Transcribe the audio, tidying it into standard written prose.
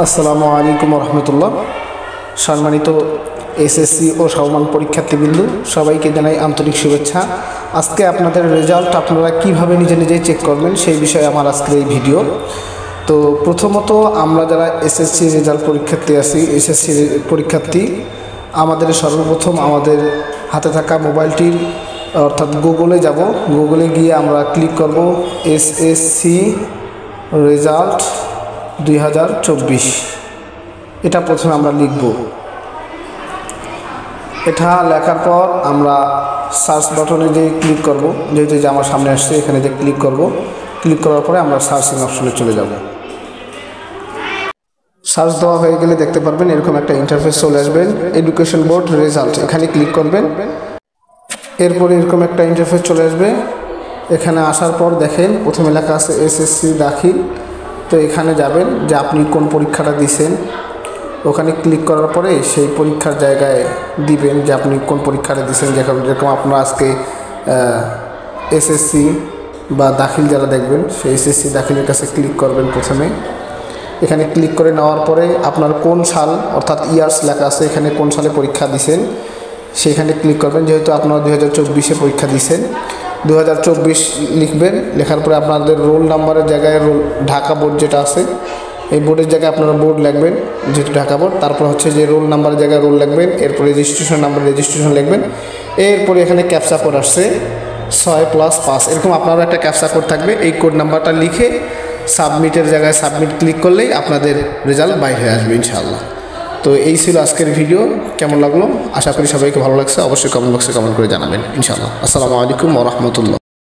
আসসালামু আলাইকুম রহমতুল্লাহ। সম্মানিত এসএসসি ও সমমান পরীক্ষার্থীবৃন্দ, সবাইকে জানাই আন্তরিক শুভেচ্ছা। আজকে আপনাদের রেজাল্ট আপনারা কিভাবে নিজে নিজেই চেক করবেন সেই বিষয়ে আমার আজকের এই ভিডিও। তো প্রথমত আমরা যারা এসএসসি রেজাল্ট পরীক্ষার্থী আছি, এসএসসি পরীক্ষার্থী, আমাদের সর্বপ্রথম আমাদের হাতে থাকা মোবাইলটির অর্থাৎ গুগলে যাব। গুগলে গিয়ে আমরা ক্লিক করব এসএসসি রেজাল্ট 2024। এটা প্রথমে আমরা লিখব। এটা লেখার পর আমরা সার্চ বাটনে যে ক্লিক করব, যেহেতু যে আমার সামনে আসছে এখানে যে ক্লিক করব। ক্লিক করার পরে আমরা সার্চিং অপশনে চলে যাব। সার্চ দেওয়া হয়ে গেলে দেখতে পারবেন এরকম একটা ইন্টারফেস চলে আসবেন, এডুকেশন বোর্ড রেজাল্ট, এখানে ক্লিক করবেন। এরপরে এরকম একটা ইন্টারফেস চলে আসবে। এখানে আসার পর দেখেন প্রথমে লেখা আছে এসএসসি দাখিল। তো এখানে যাবেন যে আপনি কোন পরীক্ষাটা দিয়েছেন, ওখানে ক্লিক করার পরে সেই পরীক্ষার জায়গায় দিবেন যে আপনি কোন পরীক্ষাটা দিয়েছেন। যেরকম আপনারা আজকে এসএসসি বা দাখিল যারা দেখবেন সেই এসএসসি দাখিলের কাছে ক্লিক করবেন প্রথমে। এখানে ক্লিক করে নেওয়ার পরে আপনার কোন সাল অর্থাৎ ইয়ার্স লেখা আছে, এখানে কোন সালে পরীক্ষা দিয়েছেন সেইখানে ক্লিক করবেন। যেহেতু আপনারা 2024-এ পরীক্ষা দিয়েছেন, 2024 লিখবেন। লেখার পরে আপনাদের রোল নাম্বারের জায়গায় ঢাকা বোর্ড যেটা আছে এই বোর্ডের জায়গায় আপনারা বোর্ড লিখবেন, যেহেতু ঢাকা বোর্ড। তারপর হচ্ছে যে রোল নাম্বারের জায়গায় রোল লিখবেন, এরপর রেজিস্ট্রেশন নাম্বার রেজিস্ট্রেশন লিখবেন। এরপরে এখানে ক্যাপচা কোড আসছে 6+5, এরকম আপনারও একটা ক্যাপচা কোড থাকবে। এই কোড নাম্বারটা লিখে সাবমিটের জায়গায় সাবমিট ক্লিক করলেই আপনাদের রেজাল্ট বাইর হয়ে আসবে ইনশাআল্লাহ। তো এই ছিল আজকের ভিডিও। কেমন লাগলো আশা করি সবাইকে ভালো লাগছে। অবশ্যই কমেন্ট বক্সে কমেন্ট করে জানাবেন ইনশাআল্লাহ। আসসালামু আলাইকুম ওয়া রাহমাতুল্লাহ।